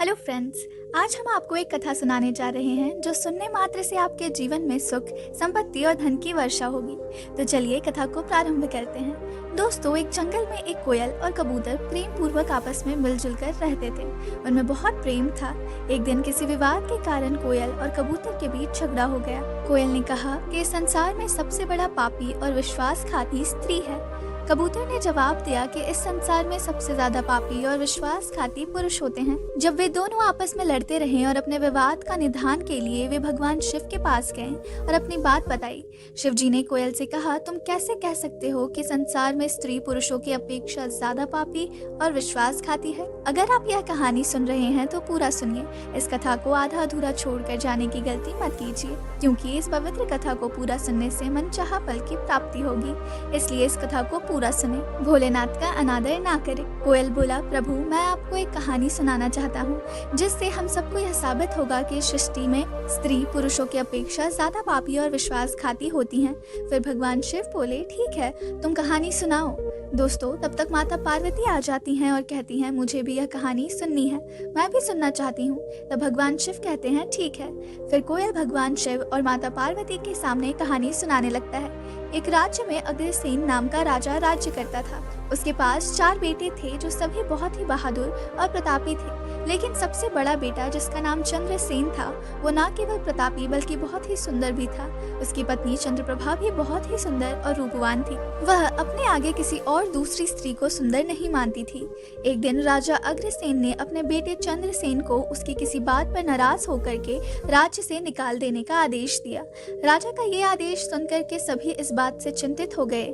Hello friends. आज हम आपको एक कथा सुनाने जा रहे हैं जो सुनने मात्र से आपके जीवन में सुख, संपत्ति और धन की वर्षा होगी। तो चलिए कथा को प्रारंभ करते हैं। दोस्तों, एक जंगल में एक कोयल और कबूतर प्रेम पूर्वक आपस में मिलजुल कर रहते थे। उनमें बहुत प्रेम था। एक दिन किसी विवाद के कारण कोयल और कबूतर के बीच झगड़ा हो गया। कोयल ने कहा कि इस संसार में सबसे बड़ा पापी और विश्वासघाती स्त्री है। कबूतर ने जवाब दिया कि इस संसार में सबसे ज्यादा पापी और विश्वासघाती पुरुष होते हैं। जब वे दोनों आपस में लड़ते रहे और अपने विवाद का निदान के लिए वे भगवान शिव के पास गए और अपनी बात बताई। शिव जी ने कोयल से कहा, तुम कैसे कह सकते हो कि संसार में स्त्री पुरुषों की अपेक्षा ज्यादा पापी और विश्वासघाती है। अगर आप यह कहानी सुन रहे हैं तो पूरा सुनिए। इस कथा को आधा अधूरा छोड़कर जाने की गलती मत कीजिए, क्योंकि इस पवित्र कथा को पूरा सुनने से मनचाहा फल की प्राप्ति होगी। इसलिए इस कथा को पूरा सुने, भोलेनाथ का अनादर ना करें। कोयल बोला, प्रभु, मैं आपको एक कहानी सुनाना चाहता हूँ जिससे हम सबको यह साबित होगा कि सृष्टि में स्त्री पुरुषों की अपेक्षा ज्यादा पापी और विश्वासघाती होती हैं। फिर भगवान शिव बोले, ठीक है, तुम कहानी सुनाओ। दोस्तों, तब तक माता पार्वती आ जाती हैं और कहती हैं, मुझे भी यह कहानी सुननी है, मैं भी सुनना चाहती हूँ। तब भगवान शिव कहते हैं, ठीक है। फिर कोयल भगवान शिव और माता पार्वती के सामने कहानी सुनाने लगता है। एक राज्य में अग्रसेन नाम का राजा राज्य करता था। उसके पास 4 बेटे थे जो सभी बहुत ही बहादुर और प्रतापी थे। लेकिन सबसे बड़ा बेटा, जिसका नाम चंद्रसेन था, वो न केवल प्रतापी बल्कि बहुत ही सुंदर भी था। उसकी पत्नी चंद्रप्रभा भी बहुत ही सुंदर और रूपवान थी। वह अपने आगे किसी और दूसरी स्त्री को सुंदर नहीं मानती थी। एक दिन राजा अग्रसेन ने अपने बेटे चंद्रसेन को उसकी किसी बात पर नाराज होकर के राज्य से निकाल देने का आदेश दिया। राजा का ये आदेश सुनकर के सभी इस बात से चिंतित हो गए।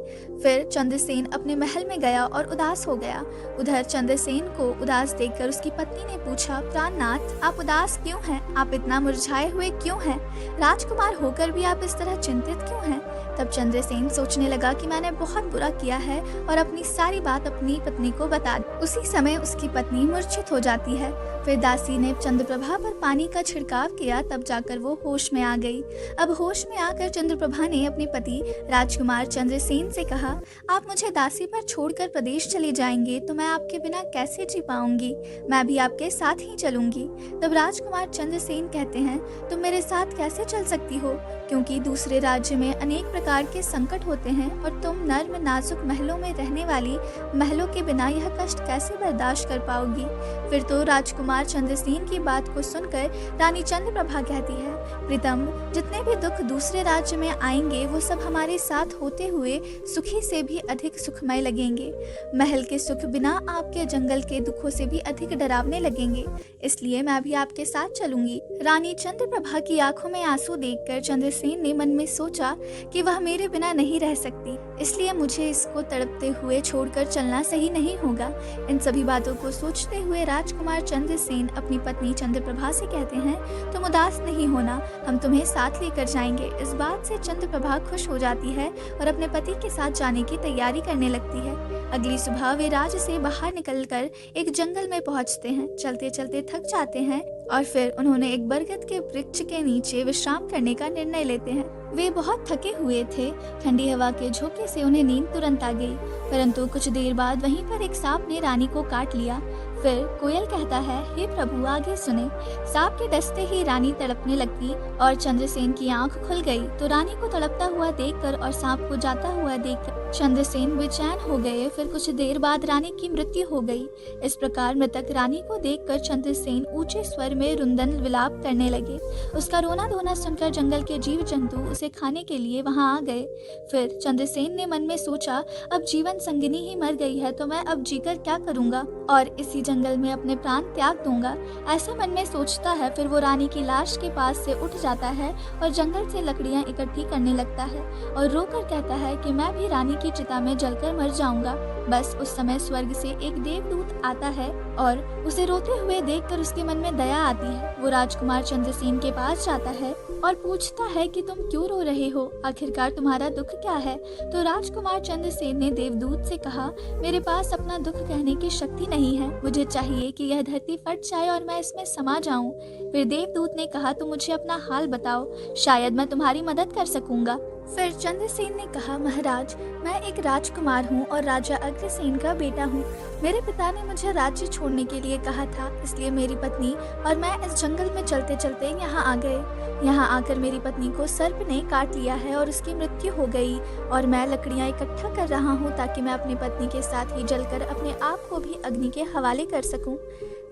फिर चंद्रसेन अपने महल में गया और उदास हो गया। उधर चंद्रसेन को उदास देखकर उसकी पत्नी ने पूछा, प्राणनाथ, आप उदास क्यों हैं? आप इतना मुरझाए हुए क्यों हैं? राजकुमार होकर भी आप इस तरह चिंतित क्यों हैं? तब चंद्रसेन सोचने लगा कि मैंने बहुत बुरा किया है और अपनी सारी बात अपनी पत्नी को बता दी। उसी समय उसकी पत्नी मूर्छित हो जाती है। फिर दासी ने चंद्रप्रभा पर पानी का छिड़काव किया, तब जाकर वो होश में आ गई। अब होश में आकर चंद्रप्रभा ने अपने पति राजकुमार चंद्रसेन से कहा, आप मुझे दासी पर छोड़कर प्रदेश चले जाएंगे तो मैं आपके बिना कैसे जी पाऊंगी? मैं भी आपके साथ ही चलूंगी। तब राजकुमार चंद्रसेन कहते हैं, तुम मेरे साथ कैसे चल सकती हो? क्योंकि दूसरे राज्य में अनेक प्रकार के संकट होते हैं और तुम नर्म नाजुक महलों में रहने वाली महलों के बिना यह कष्ट कैसे बर्दाश्त कर पाओगी? फिर तो राजकुमार चंद्रसेन की बात को सुनकर रानी चंद्रप्रभा कहती है, प्रीतम, जितने भी दुख दूसरे राज्य में आएंगे वो सब हमारे साथ होते हुए सुखी से भी अधिक सुखमय लगेंगे। महल के सुख बिना आपके जंगल के दुखों से भी अधिक डरावने लगेंगे। इसलिए मैं भी आपके साथ चलूंगी। रानी चंद्रप्रभा की आंखों में आंसू देखकर चंद्रसेन ने मन में सोचा कि वह मेरे बिना नहीं रह सकती, इसलिए मुझे इसको तड़पते हुए छोड़कर चलना सही नहीं होगा। इन सभी बातों को सोचते हुए राजकुमार चंद्रसेन अपनी पत्नी चंद्रप्रभा से कहते हैं, तुम उदास नहीं होना, हम तुम्हें साथ लेकर जाएंगे। इस बात से चंद्रप्रभा खुश हो जाती है और अपने पति के साथ जाने की तैयारी करने लगती है। अगली सुबह वे राज्य से बाहर निकलकर एक जंगल में पहुंचते हैं। चलते चलते थक जाते हैं और फिर उन्होंने एक बरगद के वृक्ष के नीचे विश्राम करने का निर्णय लेते हैं। वे बहुत थके हुए थे। ठंडी हवा के झोंके से उन्हें नींद तुरंत आ गई, परंतु कुछ देर बाद वहीं पर एक सांप ने रानी को काट लिया। फिर कोयल कहता है, हे प्रभु, आगे सुने। सांप के डसते ही रानी तड़पने लगती और चंद्रसेन की आंख खुल गई। तो रानी को तड़पता हुआ देखकर और सांप को जाता हुआ देखकर चंद्रसेन बेचैन हो गए। फिर कुछ देर बाद रानी की मृत्यु हो गई। इस प्रकार मृतक रानी को देखकर चंद्रसेन ऊंचे स्वर में रुंदन विलाप करने लगे। उसका रोना धोना सुनकर जंगल के जीव जंतु उसे खाने के लिए वहां आ गए। फिर चंद्रसेन ने मन में सोचा, अब जीवन संगिनी ही मर गई है तो मैं अब जीकर क्या करूंगा और इसी जंगल में अपने प्राण त्याग दूंगा। ऐसा मन में सोचता है। फिर वो रानी की लाश के पास से उठ जाता है और जंगल से लकड़ियां इकट्ठी करने लगता है और रोकर कहता है कि मैं भी रानी की चिता में जलकर मर जाऊंगा। बस उस समय स्वर्ग से एक देवदूत आता है और उसे रोते हुए देखकर उसके मन में दया आती है। वो राजकुमार चंद्रसेन के पास जाता है और पूछता है कि तुम क्यों रो रहे हो, आखिरकार तुम्हारा दुख क्या है? तो राजकुमार चंद्रसेन ने देवदूत से कहा, मेरे पास अपना दुख कहने की शक्ति नहीं है। मुझे चाहिए कि यह धरती फट जाए और मैं इसमें समा जाऊं। फिर देवदूत ने कहा, तुम मुझे अपना हाल बताओ, शायद मैं तुम्हारी मदद कर सकूंगा। फिर चंद्रसेन ने कहा, महाराज, मैं एक राजकुमार हूँ और राजा अग्रसेन का बेटा हूँ। मेरे पिता ने मुझे राज्य छोड़ने के लिए कहा था, इसलिए मेरी पत्नी और मैं इस जंगल में चलते चलते यहाँ आ गए। यहाँ आकर मेरी पत्नी को सर्प ने काट लिया है और उसकी मृत्यु हो गई, और मैं लकड़ियाँ इकट्ठा कर रहा हूँ ताकि मैं अपनी पत्नी के साथ ही जलकर अपने आप को भी अग्नि के हवाले कर सकूं।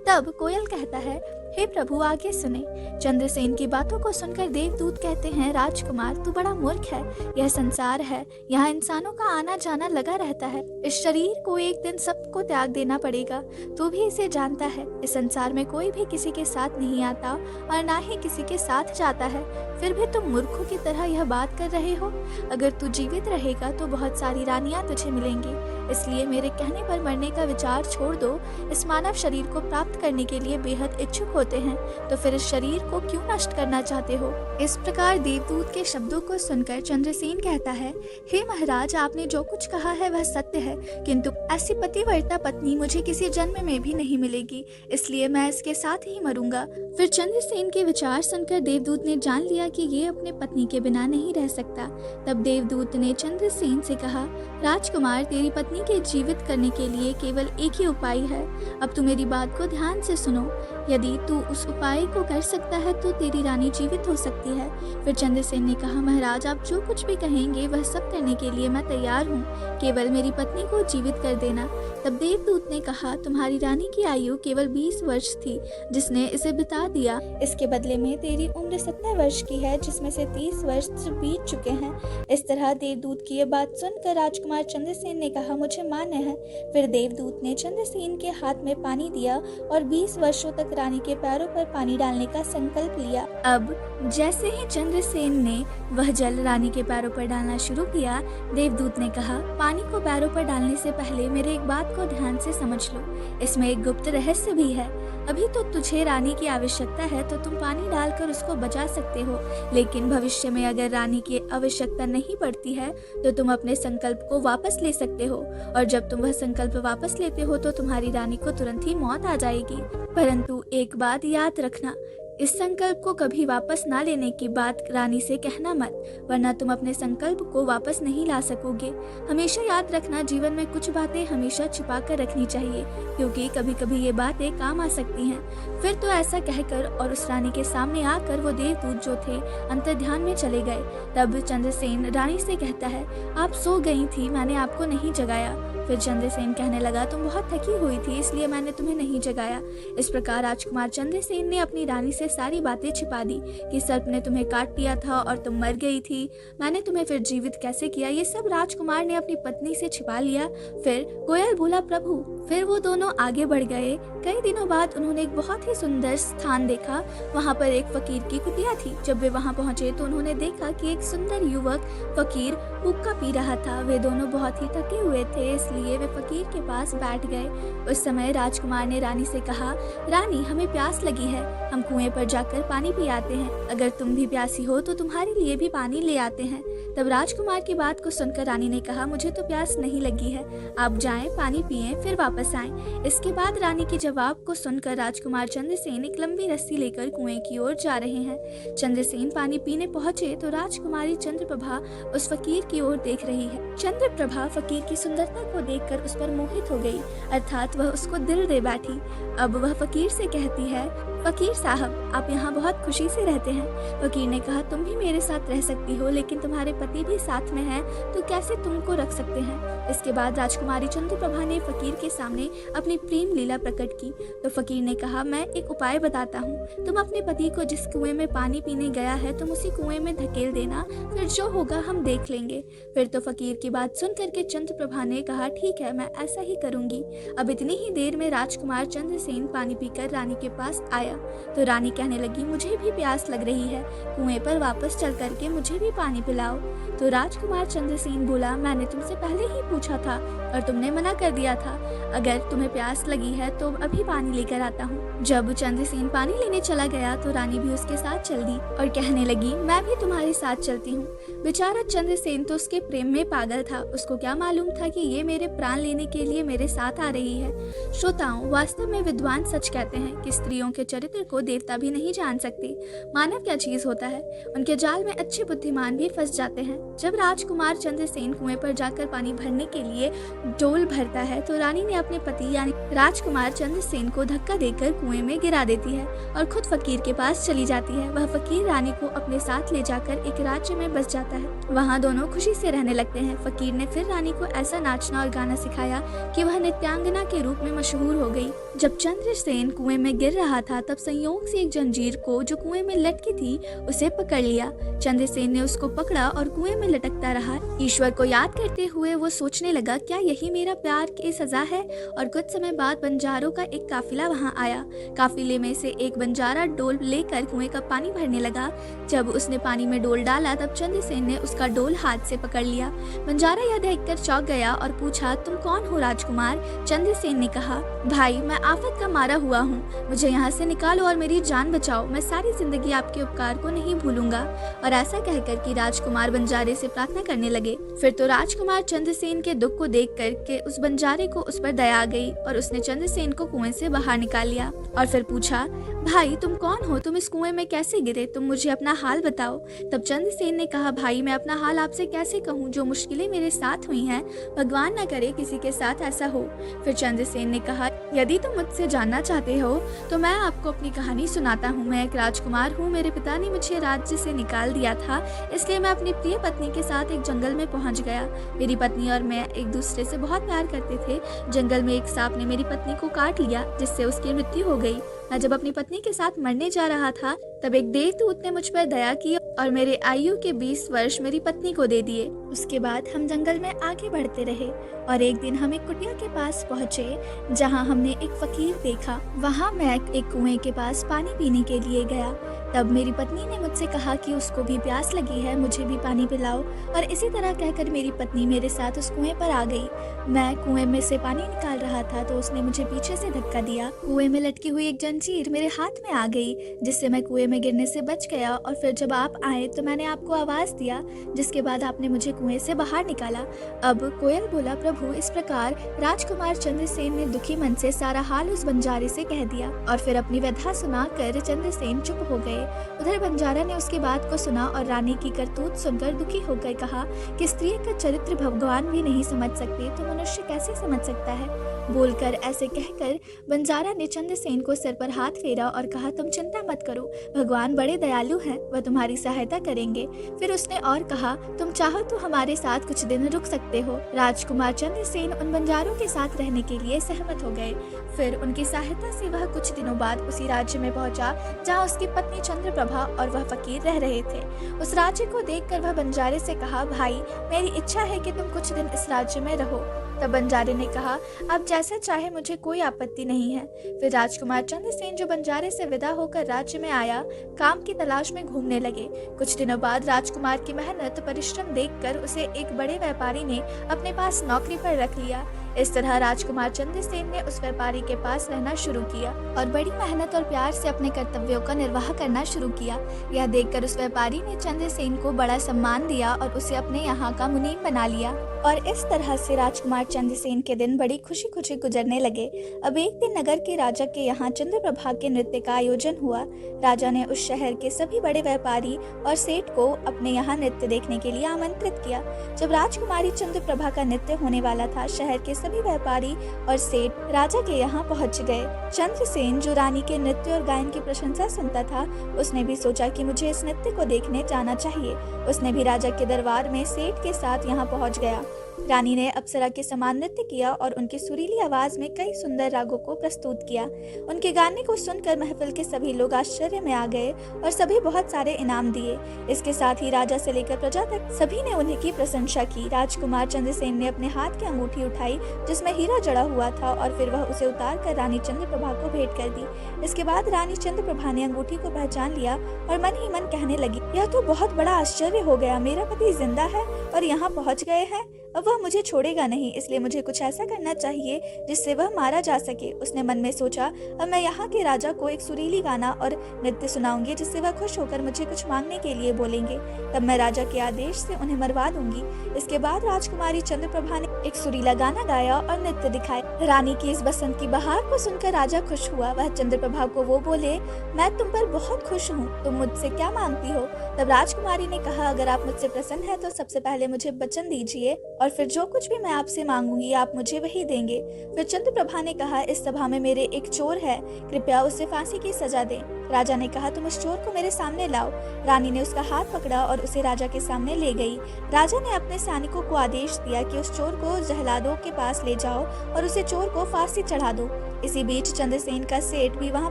तब कोयल कहता है, हे प्रभु, आगे सुने। चंद्रसेन की बातों को सुनकर देवदूत कहते हैं, राजकुमार, तू बड़ा मूर्ख है। यह संसार है, यहाँ इंसानों का आना जाना लगा रहता है। इस शरीर को एक दिन सबको त्याग देना पड़ेगा। तू भी इसे जानता है। इस संसार में कोई भी किसी के साथ नहीं आता और ना ही किसी के साथ जाता है। फिर भी तुम मूर्खों की तरह यह बात कर रहे हो। अगर तू जीवित रहेगा तो बहुत सारी रानियां तुझे मिलेंगी, इसलिए मेरे कहने पर मरने का विचार छोड़ दो। इस मानव शरीर को प्राप्त करने के लिए बेहद इच्छुक होते हैं, तो फिर इस शरीर को क्यों नष्ट करना चाहते हो? इस प्रकार देवदूत के शब्दों को सुनकर चंद्रसेन कहता है, हे महाराज, आपने जो कुछ कहा है वह सत्य है, किंतु ऐसी पतिव्रता पत्नी मुझे किसी जन्म में भी नहीं मिलेगी, इसलिए मैं इसके साथ ही मरूंगा। फिर चंद्रसेन के विचार सुनकर देवदूत ने जान लिया कि ये अपने पत्नी के बिना नहीं रह सकता। तब देवदूत ने चंद्रसेन से कहा, राजकुमार, तेरी पत्नी के जीवित करने के लिए केवल एक ही उपाय है। अब तू मेरी बात को ध्यान से सुनो। यदि तू उस उपाय को कर सकता है तो तेरी रानी जीवित हो सकती है। फिर चंद्रसेन ने कहा, महाराज, आप जो कुछ भी कहेंगे वह सब करने के लिए मैं तैयार हूँ, केवल मेरी पत्नी को जीवित कर देना। तब देवदूत ने कहा, तुम्हारी रानी की आयु केवल 20 वर्ष थी, जिसने इसे बिता दिया। इसके बदले में तेरी उम्र 17 वर्ष की है, जिसमें से 30 वर्ष बीत चुके हैं। इस तरह देवदूत की यह बात सुनकर राजकुमार चंद्रसेन ने कहा, मुझे मान्य है। फिर देवदूत ने चंद्रसेन के हाथ में पानी दिया और 20 वर्षों तक रानी के पैरों पर पानी डालने का संकल्प लिया। अब जैसे ही चंद्रसेन ने वह जल रानी के पैरों पर डालना शुरू किया, देवदूत ने कहा, पानी को पैरों पर डालने से पहले मेरे एक बात को ध्यान से समझ लो। इसमें एक गुप्त रहस्य भी है। अभी तो तुझे रानी की आवश्यकता है तो तुम पानी डालकर उसको बचा सकते हो, लेकिन भविष्य में अगर रानी की आवश्यकता नहीं पड़ती है तो तुम अपने संकल्प को वापस ले सकते हो, और जब तुम वह संकल्प वापस लेते हो तो तुम्हारी रानी को तुरंत ही मौत आ जाएगी। परंतु एक बात याद रखना, इस संकल्प को कभी वापस ना लेने की बात रानी से कहना मत, वरना तुम अपने संकल्प को वापस नहीं ला सकोगे। हमेशा याद रखना, जीवन में कुछ बातें हमेशा छिपा कर रखनी चाहिए, क्योंकि कभी कभी ये बातें काम आ सकती हैं। फिर तो ऐसा कहकर और उस रानी के सामने आकर वो देवदूत जो थे अंतर्ध्यान में चले गए। तब चंद्रसेन रानी से कहता है, आप सो गई थी, मैंने आपको नहीं जगाया। फिर चंद्रसेन कहने लगा, तुम बहुत थकी हुई थी, इसलिए मैंने तुम्हें नहीं जगाया। इस प्रकार राजकुमार चंद्रसेन ने अपनी रानी से सारी बातें छिपा दी कि सर्प ने तुम्हें काट लिया था और तुम मर गई थी, मैंने तुम्हें फिर जीवित कैसे किया, ये सब राजकुमार ने अपनी पत्नी से छिपा लिया। फिर कोयल बोला, प्रभु। फिर वो दोनों आगे बढ़ गए। कई दिनों बाद उन्होंने एक बहुत ही सुंदर स्थान देखा। वहाँ पर एक फकीर की कुटिया थी। जब वे वहाँ पहुँचे तो उन्होंने देखा कि एक सुंदर युवक फकीर हुक्का पी रहा था। वे दोनों बहुत ही थके हुए थे, इसलिए वे फकीर के पास बैठ गए। उस समय राजकुमार ने रानी से कहा, रानी, हमें प्यास लगी है, हम कुएं पर जाकर पानी पी आते हैं। अगर तुम भी प्यासी हो तो तुम्हारे लिए भी पानी ले आते हैं। तब राजकुमार की बात को सुनकर रानी ने कहा, मुझे तो प्यास नहीं लगी है, आप जाएं, पानी पिएं, फिर वापस आएं। इसके बाद रानी के जवाब को सुनकर राजकुमार चंद्रसेन एक लंबी रस्सी लेकर कुएं की ओर जा रहे हैं। चंद्रसेन पानी पीने पहुंचे तो राजकुमारी चंद्रप्रभा उस फकीर की ओर देख रही है। चंद्रप्रभा फकीर की सुंदरता को देखकर उस पर मोहित हो गई, अर्थात वह उसको दिल दे बैठी। अब वह फकीर से कहती है, फकीर साहब, आप यहाँ बहुत खुशी से रहते हैं। फकीर ने कहा, तुम भी मेरे साथ रह सकती हो, लेकिन तुम्हारे पति भी साथ में हैं, तो कैसे तुमको रख सकते हैं। इसके बाद राजकुमारी चंद्रप्रभा ने फकीर के सामने अपनी प्रेम लीला प्रकट की। तो फकीर ने कहा, मैं एक उपाय बताता हूँ, तुम अपने पति को जिस कुएं में पानी पीने गया है तुम उसी कुएं में धकेल देना, फिर जो होगा हम देख लेंगे। फिर तो फकीर की बात सुन करके चंद्रप्रभा ने कहा, ठीक है, मैं ऐसा ही करूंगी। अब इतनी ही देर में राजकुमार चंद्रसेन पानी पीकर रानी के पास आया। तो रानी कहने लगी, मुझे भी प्यास लग रही है, कुएं पर वापस चल करके मुझे भी पानी पिलाओ। तो राजकुमार चंद्रसेन बोला, मैंने तुमसे पहले ही पूछा था और तुमने मना कर दिया था। अगर तुम्हें प्यास लगी है तो अभी पानी लेकर आता हूँ। जब चंद्रसेन पानी लेने चला गया तो रानी भी उसके साथ चल दी और कहने लगी, मैं भी तुम्हारे साथ चलती हूँ। बेचारा चंद्रसेन तो उसके प्रेम में पागल था। उसको क्या मालूम था कि ये मेरे मेरे प्राण लेने के लिए मेरे साथ आ रही है। श्रोताओं, वास्तव में विद्वान सच कहते हैं कि स्त्रियों के चरित्र को देवता भी नहीं जान सकती। मानव क्या चीज होता है, उनके जाल में अच्छे बुद्धिमान भी फंस जाते हैं। जब राजकुमार चंद्रसेन कुएं पर जाकर पानी भरने के लिए डोल भरता है तो रानी ने अपने पति यानी राजकुमार चंद्रसेन को धक्का देकर कुएं में गिरा देती है और खुद फकीर के पास चली जाती है। वह फकीर रानी को अपने साथ ले जाकर एक राज्य में बस जाता है। वहाँ दोनों खुशी से रहने लगते हैं। फकीर ने फिर रानी को ऐसा नाचना और गाना सिखाया कि वह नृत्यांगना के रूप में मशहूर हो गई। जब चंद्रसेन कुएं में गिर रहा था तब संयोग से एक जंजीर को जो कुएं में लटकी थी उसे पकड़ लिया। चंद्रसेन ने उसको पकड़ा और कुएं में लटकता रहा। ईश्वर को याद करते हुए वो सोचने लगा, क्या यही मेरा प्यार की सजा है? और कुछ समय बाद बंजारों का एक काफिला वहां आया। काफिले में से एक बंजारा डोल लेकर कुएं का पानी भरने लगा। जब उसने पानी में डोल डाला तब चंद्रसेन ने उसका डोल हाथ से पकड़ लिया। बंजारा यह देखकर चौंक गया और पूछा, तुम कौन हो राजकुमार? चंद्रसेन ने कहा, भाई मैं आफत का मारा हुआ हूँ, मुझे यहाँ से निकालो और मेरी जान बचाओ। मैं सारी जिंदगी आपके उपकार को नहीं भूलूंगा। और ऐसा कहकर कि राजकुमार बंजारे से प्रार्थना करने लगे। फिर तो राजकुमार चंद्रसेन के दुख को देख कर के उस बंजारे को उस पर दया आ गई और उसने चंद्रसेन को कुएं से बाहर निकाल लिया और फिर पूछा, भाई तुम कौन हो? तुम इस कुएं में कैसे गिरे? तुम मुझे अपना हाल बताओ। तब चंद्रसेन ने कहा, भाई मैं अपना हाल आपसे कैसे कहूँ? जो मुश्किलें मेरे साथ हुई हैं, भगवान न करे किसी के साथ ऐसा हो। फिर चंद्रसेन ने कहा, यदि तुम मुझसे जानना चाहते हो तो मैं आपको अपनी कहानी सुनाता हूँ। मैं एक राजकुमार हूँ। मेरे पिता ने मुझे राज्य से निकाल दिया था, इसलिए मैं अपनी प्रिय पत्नी के साथ एक जंगल में पहुँच गया। मेरी पत्नी और मैं एक दूसरे से बहुत प्यार करते थे। जंगल में एक सांप ने मेरी पत्नी को काट लिया, जिससे उसकी मृत्यु हो गई। मैं जब अपनी पत्नी के साथ मरने जा रहा था तब एक देवदूत ने मुझ पर दया की और मेरे आयु के 20 वर्ष मेरी पत्नी को दे दिए। उसके बाद हम जंगल में आगे बढ़ते रहे और एक दिन हम एक कुटिया के पास पहुँचे जहाँ हमने एक फकीर देखा। वहाँ मैं एक कुएं के पास पानी पीने के लिए गया। तब मेरी पत्नी ने मुझसे कहा कि उसको भी प्यास लगी है, मुझे भी पानी पिलाओ। और इसी तरह कहकर मेरी पत्नी मेरे साथ उस कुएं पर आ गई। मैं कुएं में से पानी निकाल रहा था तो उसने मुझे पीछे से धक्का दिया। कुएं में लटकी हुई एक जंजीर मेरे हाथ में आ गई, जिससे मैं कुएं में गिरने से बच गया। और फिर जब आप आए तो मैंने आपको आवाज दिया, जिसके बाद आपने मुझे कुएं से बाहर निकाला। अब कोयल बोला, प्रभु इस प्रकार राजकुमार चंद्रसेन ने दुखी मन से सारा हाल उस बंजारे से कह दिया और फिर अपनी व्यथा सुनाकर चंद्रसेन चुप हो गए। उधर बंजारा ने उसकी बात को सुना और रानी की करतूत सुनकर दुखी होकर कहा कि स्त्री का चरित्र भगवान भी नहीं समझ सकते तो मनुष्य कैसे समझ सकता है। बोलकर ऐसे कहकर बंजारा ने चंद्रसेन को सिर पर हाथ फेरा और कहा, तुम चिंता मत करो, भगवान बड़े दयालु हैं, वह तुम्हारी सहायता करेंगे। फिर उसने और कहा, तुम चाहो तो हमारे साथ कुछ दिन रुक सकते हो। राजकुमार चंद्रसेन उन बंजारों के साथ रहने के लिए सहमत हो गए। फिर उनकी सहायता से वह कुछ दिनों बाद उसी राज्य में पहुंचा जहाँ उसकी पत्नी चंद्रप्रभा और वह फकीर रह रहे थे। उस राज्य को देखकर वह बंजारे से कहा, भाई मेरी इच्छा है कि तुम कुछ दिन इस राज्य में रहो। तब बंजारे ने कहा, अब जैसा चाहे, मुझे कोई आपत्ति नहीं है। फिर राजकुमार चंद्रसेन जो बंजारे से विदा होकर राज्य में आया, काम की तलाश में घूमने लगे। कुछ दिनों बाद राजकुमार की मेहनत परिश्रम देखकर उसे एक बड़े व्यापारी ने अपने पास नौकरी पर रख लिया। इस तरह राजकुमार चंद्रसेन ने उस व्यापारी के पास रहना शुरू किया और बड़ी मेहनत और प्यार से अपने कर्तव्यों का निर्वाह करना शुरू किया। यह देखकर उस व्यापारी ने चंद्रसेन को बड़ा सम्मान दिया और उसे अपने यहाँ का मुनीम बना लिया। और इस तरह से राजकुमार चंद्रसेन के दिन बड़ी खुशी खुशी गुजरने लगे। अब एक दिन नगर के राजा के यहाँ चंद्रप्रभा के नृत्य का आयोजन हुआ। राजा ने उस शहर के सभी बड़े व्यापारी और सेठ को अपने यहाँ नृत्य देखने के लिए आमंत्रित किया। जब राजकुमारी चंद्रप्रभा का नृत्य होने वाला था, शहर के सभी व्यापारी और सेठ राजा के यहाँ पहुँच गए। चंद्रसेन जो रानी के नृत्य और गायन की प्रशंसा सुनता था, उसने भी सोचा कि मुझे इस नृत्य को देखने जाना चाहिए। उसने भी राजा के दरबार में सेठ के साथ यहाँ पहुँच गया। रानी ने अप्सरा के समान नृत्य किया और उनकी सुरीली आवाज में कई सुंदर रागों को प्रस्तुत किया। उनके गाने को सुनकर महफिल के सभी लोग आश्चर्य में आ गए और सभी बहुत सारे इनाम दिए। इसके साथ ही राजा से लेकर प्रजा तक सभी ने उन्हीं की प्रशंसा की। राजकुमार चंद्रसेन ने अपने हाथ की अंगूठी उठाई जिसमें हीरा जड़ा हुआ था और फिर वह उसे उतार कर रानी चंद्रप्रभा को भेंट कर दी। इसके बाद रानी चंद्रप्रभा ने अंगूठी को पहचान लिया और मन ही मन कहने लगी, यह तो बहुत बड़ा आश्चर्य हो गया, मेरा पति जिंदा है और यहाँ पहुँच गए हैं। अब वह मुझे छोड़ेगा नहीं, इसलिए मुझे कुछ ऐसा करना चाहिए जिससे वह मारा जा सके। उसने मन में सोचा, अब मैं यहाँ के राजा को एक सुरीली गाना और नृत्य सुनाऊंगी जिससे वह खुश होकर मुझे कुछ मांगने के लिए बोलेंगे। तब मैं राजा के आदेश से उन्हें मरवा दूंगी। इसके बाद राजकुमारी चंद्रप्रभा ने एक सुरीला गाना गाया और नृत्य दिखाया। रानी की इस बसंत की बहार को सुनकर राजा खुश हुआ। वह चंद्रप्रभा को वो बोले, मैं तुम पर बहुत खुश हूँ, तुम मुझसे क्या मांगती हो? तब राजकुमारी ने कहा, अगर आप मुझसे प्रसन्न हैं तो सबसे पहले मुझे वचन दीजिए और फिर जो कुछ भी मैं आपसे मांगूंगी आप मुझे वही देंगे। फिर चंद्रप्रभा ने कहा, इस सभा में मेरे एक चोर है, कृपया उसे फांसी की सजा दें। राजा ने कहा, तुम इस चोर को मेरे सामने लाओ। रानी ने उसका हाथ पकड़ा और उसे राजा के सामने ले गई। राजा ने अपने सैनिकों को आदेश दिया कि उस चोर को जहलादों के पास ले जाओ और उसे चोर को फांसी चढ़ा दो। इसी बीच चंद्रसेन का सेठ भी वहां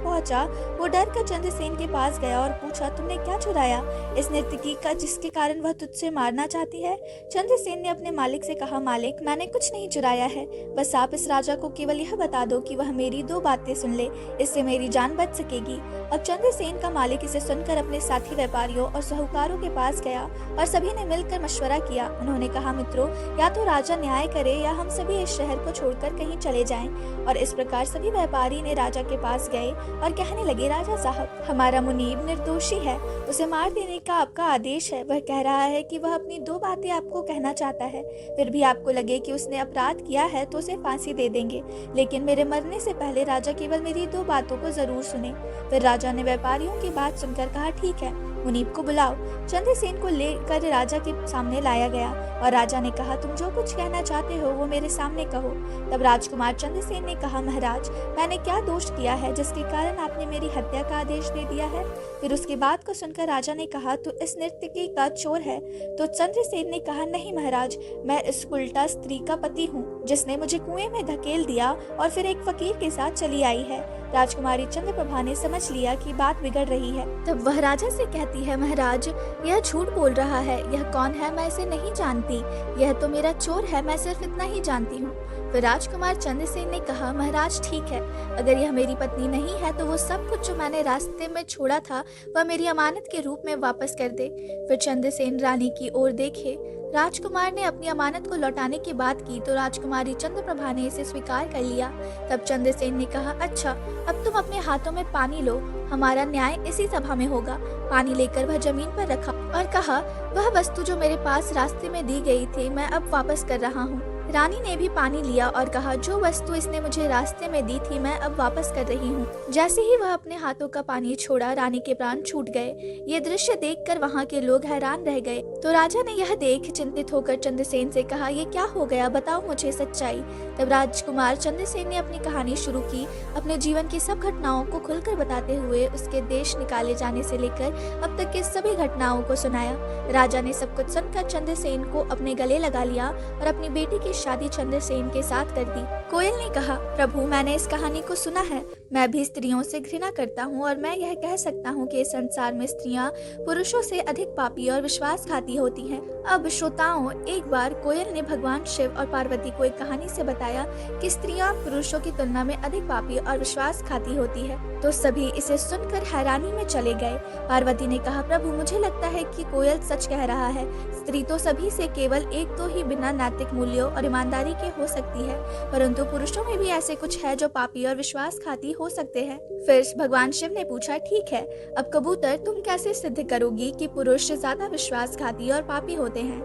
पहुंचा। वो डर कर चंद्रसेन के पास गया और पूछा, तुमने क्या चुराया? इस नर्तकी का जिसके कारण वह तुझसे मारना चाहती है? चंद्रसेन ने अपने मालिक से कहा, मालिक मैंने कुछ नहीं चुराया है, बस आप इस राजा को केवल यह बता दो कि वह मेरी 2 बातें सुन ले, इससे मेरी जान बच सकेगी। अब चंद्रसेन का मालिक इसे सुनकर अपने साथी व्यापारियों और साहूकारों के पास गया और सभी ने मिलकर मशवरा किया। उन्होंने कहा, मित्रों, या तो राजा न्याय करे या हम सभी इस शहर को छोड़कर कहीं चले जाएं। और इस प्रकार सभी व्यापारी ने राजा के पास गए और कहने लगे, राजा साहब, हमारा मुनीब निर्दोषी है, उसे मार देने का आपका आदेश है। वह कह रहा है कि वह अपनी 2 बातें आपको कहना चाहता है, फिर भी आपको लगे कि उसने अपराध किया है तो उसे फांसी दे देंगे, लेकिन मेरे मरने से पहले राजा केवल मेरी 2 बातों को जरूर सुने। फिर राजा ने व्यापारियों की बात सुनकर कहा, ठीक है, मुनीब को बुलाओ। चंद्रसेन को लेकर राजा के सामने लाया गया और राजा ने कहा, तुम जो कुछ कहना चाहते हो वो मेरे सामने कहो। तब राजकुमार चंद्रसेन ने कहा, महाराज, मैंने क्या दोष किया है जिसके कारण आपने मेरी हत्या का आदेश दे दिया है? फिर उसकी बात को सुनकर राजा ने कहा, तू इस नर्तकी का चोर है? तो चंद्रसेन ने कहा, नहीं महाराज, मैं इस उल्टा स्त्री का पति हूँ जिसने मुझे कुएं में धकेल दिया और फिर एक फकीर के साथ चली आई है। राजकुमारी चंद्रप्रभा ने समझ लिया कि बात बिगड़ रही है। तब वह राजा से कहती है, महाराज, यह झूठ बोल रहा है, यह कौन है मैं इसे नहीं जानती, यह तो मेरा चोर है, मैं सिर्फ इतना ही जानती हूँ। फिर राजकुमार चंद्रसेन ने कहा, महाराज ठीक है, अगर यह मेरी पत्नी नहीं है तो वो सब कुछ जो मैंने रास्ते में छोड़ा था वह मेरी अमानत के रूप में वापस कर दे। फिर चंद्रसेन रानी की ओर देखे। राजकुमार ने अपनी अमानत को लौटाने की बात की तो राजकुमारी चंद्रप्रभा ने इसे स्वीकार कर लिया। तब चंद्रसेन ने कहा, अच्छा, अब तुम अपने हाथों में पानी लो, हमारा न्याय इसी सभा में होगा। पानी लेकर वह जमीन पर रखा और कहा, वह वस्तु जो मेरे पास रास्ते में दी गई थी मैं अब वापस कर रहा हूँ। रानी ने भी पानी लिया और कहा, जो वस्तु इसने मुझे रास्ते में दी थी मैं अब वापस कर रही हूँ। जैसे ही वह अपने हाथों का पानी छोड़ा, रानी के प्राण छूट गए। ये दृश्य देखकर वहाँ के लोग हैरान रह गए। तो राजा ने यह देख चिंतित होकर चंद्रसेन से कहा, ये क्या हो गया, बताओ मुझे सच्चाई। तब राजकुमार चंद्रसेन ने अपनी कहानी शुरू की, अपने जीवन की सब घटनाओं को खुलकर बताते हुए उसके देश निकाले जाने से लेकर अब तक की सभी घटनाओं को सुनाया। राजा ने सब कुछ सुनकर चंद्रसेन को अपने गले लगा लिया और अपनी बेटी की शादी चंद्रसेन के साथ कर दी। कोयल ने कहा, प्रभु, मैंने इस कहानी को सुना है, मैं भी स्त्रियों से घृणा करता हूँ और मैं यह कह सकता हूँ कि इस संसार में स्त्रियाँ पुरुषों से अधिक पापी और विश्वासघाती होती हैं। अब श्रोताओं, एक बार कोयल ने भगवान शिव और पार्वती को एक कहानी से बताया कि स्त्रियाँ पुरुषों की तुलना में अधिक पापी और विश्वासघाती होती है। तो सभी इसे सुनकर हैरानी में चले गए। पार्वती ने कहा, प्रभु, मुझे लगता है कि कोयल सच कह रहा है, स्त्री तो सभी से केवल 1-2 ही बिना नैतिक मूल्यों और ईमानदारी के हो सकती है, परंतु पुरुषों में भी ऐसे कुछ है जो पापी और विश्वासघाती हो सकते हैं। फिर भगवान शिव ने पूछा, ठीक है, अब कबूतर, तुम कैसे सिद्ध करोगी कि पुरुष ज्यादा विश्वासघाती और पापी होते हैं?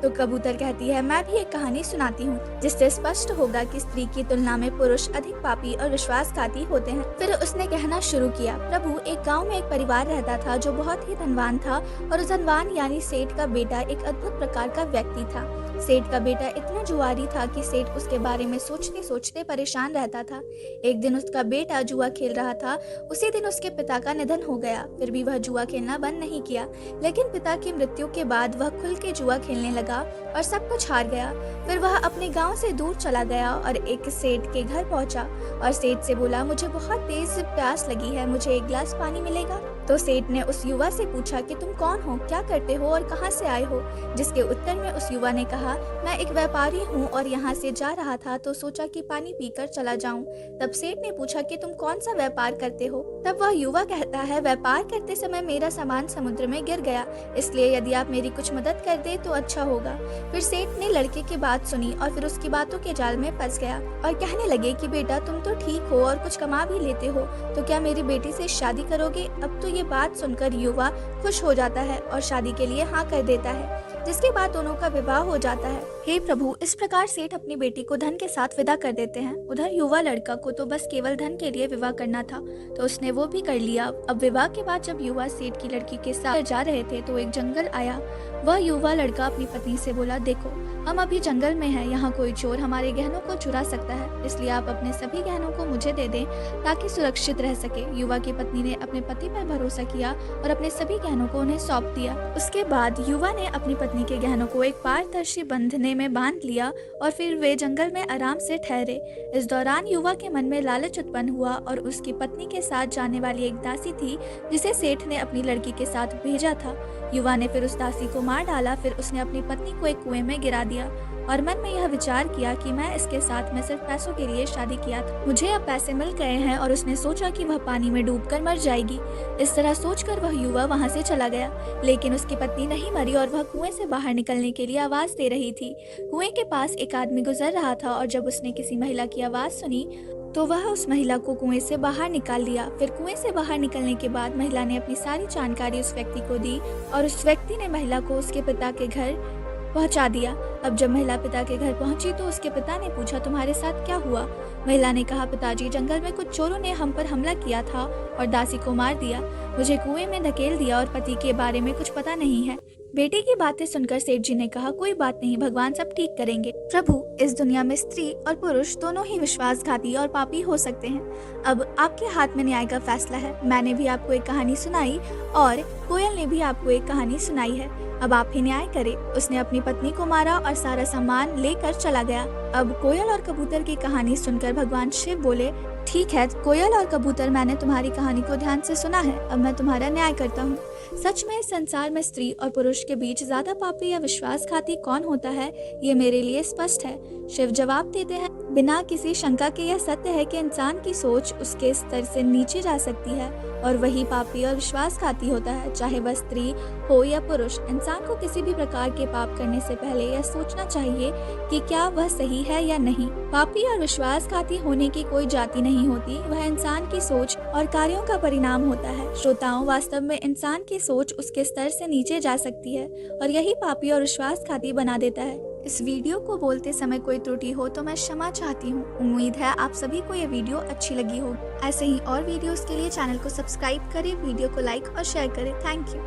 तो कबूतर कहती है, मैं भी एक कहानी सुनाती हूँ जिससे स्पष्ट होगा कि स्त्री की तुलना में पुरुष अधिक पापी और विश्वासघाती होते हैं। फिर उसने कहना शुरू किया, प्रभु, एक गांव में एक परिवार रहता था जो बहुत ही धनवान था और उस धनवान यानी सेठ का बेटा एक अद्भुत प्रकार का व्यक्ति था। सेठ का बेटा इतना जुआरी था कि सेठ उसके बारे में सोचते सोचते परेशान रहता था। एक दिन उसका बेटा जुआ खेल रहा था। उसी दिन उसके पिता का निधन हो गया। फिर भी वह जुआ खेलना बंद नहीं किया, लेकिन पिता की मृत्यु के बाद वह खुल के जुआ खेलने लगा और सब कुछ हार गया। फिर वह अपने गांव से दूर चला गया और एक सेठ के घर पहुंचा और सेठ से बोला, मुझे बहुत तेज प्यास लगी है, मुझे एक गिलास पानी मिलेगा? तो सेठ ने उस युवा से पूछा कि तुम कौन हो, क्या करते हो और कहां से आए हो? जिसके उत्तर में उस युवा ने कहा, मैं एक व्यापारी हूं और यहां से जा रहा था तो सोचा कि पानी पीकर चला जाऊं। तब सेठ ने पूछा कि तुम कौन सा व्यापार करते हो? तब वह युवा कहता है, व्यापार करते समय मेरा सामान समुद्र में गिर गया, इसलिए यदि आप मेरी कुछ मदद कर दे तो अच्छा होगा। फिर सेठ ने लड़के की बात सुनी और फिर उसकी बातों के जाल में फंस गया और कहने लगे कि बेटा, तुम तो ठीक हो और कुछ कमा भी लेते हो, तो क्या मेरी बेटी से शादी करोगे? अब तो ये बात सुनकर युवा खुश हो जाता है और शादी के लिए हाँ कर देता है, जिसके बाद दोनों का विवाह हो जाता है। हे प्रभु, इस प्रकार सेठ अपनी बेटी को धन के साथ विदा कर देते हैं। उधर युवा लड़का को तो बस केवल धन के लिए विवाह करना था, तो उसने वो भी कर लिया। अब विवाह के बाद जब युवा सेठ की लड़की के साथ जा रहे थे तो एक जंगल आया। वह युवा लड़का अपनी पत्नी से बोला, देखो हम अभी जंगल में हैं, यहाँ कोई चोर हमारे गहनों को चुरा सकता है, इसलिए आप अपने सभी गहनों को मुझे दे दें ताकि सुरक्षित रह सके। युवा की पत्नी ने अपने पति पर भरोसा किया और अपने सभी गहनों को उन्हें सौंप दिया। उसके बाद युवा ने अपनी पत्नी के गहनों को एक पारदर्शी बंधने में बांध लिया और फिर वे जंगल में आराम से ठहरे। इस दौरान युवा के मन में लालच उत्पन्न हुआ और उसकी पत्नी के साथ जाने वाली एक दासी थी जिसे सेठ ने अपनी लड़की के साथ भेजा था। युवा ने फिर उस दासी को मार डाला। फिर उसने अपनी पत्नी को एक कुएं में गिरा दिया और मन में यह विचार किया कि मैं इसके साथ में सिर्फ पैसों के लिए शादी किया था, मुझे अब पैसे मिल गए हैं। और उसने सोचा कि वह पानी में डूबकर मर जाएगी। इस तरह सोचकर वह युवा वहां से चला गया, लेकिन उसकी पत्नी नहीं मरी और वह कुएं से बाहर निकलने के लिए आवाज दे रही थी। कुएं के पास एक आदमी गुजर रहा था और जब उसने किसी महिला की आवाज सुनी तो वह उस महिला को कुएं से बाहर निकाल लिया। फिर कुएं से बाहर निकलने के बाद महिला ने अपनी सारी जानकारी उस व्यक्ति को दी और उस व्यक्ति ने महिला को उसके पिता के घर पहुंचा दिया। अब जब महिला पिता के घर पहुंची तो उसके पिता ने पूछा, तुम्हारे साथ क्या हुआ? महिला ने कहा, पिताजी, जंगल में कुछ चोरों ने हम पर हमला किया था और दासी को मार दिया, मुझे कुएं में धकेल दिया और पति के बारे में कुछ पता नहीं है। बेटे की बातें सुनकर सेठ जी ने कहा, कोई बात नहीं, भगवान सब ठीक करेंगे। प्रभु, इस दुनिया में स्त्री और पुरुष दोनों ही विश्वासघाती और पापी हो सकते हैं। अब आपके हाथ में न्याय का फैसला है। मैंने भी आपको एक कहानी सुनाई और कोयल ने भी आपको एक कहानी सुनाई है। अब आप ही न्याय करें। उसने अपनी पत्नी को मारा और सारा सामान लेकर चला गया। अब कोयल और कबूतर की कहानी सुनकर भगवान शिव बोले, ठीक है कोयल और कबूतर, मैंने तुम्हारी कहानी को ध्यान से सुना है, अब मैं तुम्हारा न्याय करता हूँ। सच में इस संसार में स्त्री और पुरुष के बीच ज्यादा पापी या विश्वासघाती कौन होता है, ये मेरे लिए स्पष्ट है। शिव जवाब देते हैं, बिना किसी शंका के यह सत्य है कि इंसान की सोच उसके स्तर से नीचे जा सकती है और वही पापी और विश्वासघाती होता है, चाहे वह स्त्री हो या पुरुष। इंसान को किसी भी प्रकार के पाप करने से पहले यह सोचना चाहिए कि क्या वह सही है या नहीं। पापी और विश्वासघाती होने की कोई जाति नहीं होती, वह इंसान की सोच और कार्यों का परिणाम होता है। श्रोताओं, वास्तव में इंसान की सोच उसके स्तर से नीचे जा सकती है और यही पापी और विश्वासघाती बना देता है। इस वीडियो को बोलते समय कोई त्रुटि हो तो मैं क्षमा चाहती हूँ। उम्मीद है आप सभी को ये वीडियो अच्छी लगी होगी। ऐसे ही और वीडियोस के लिए चैनल को सब्सक्राइब करें, वीडियो को लाइक और शेयर करें। Thank you.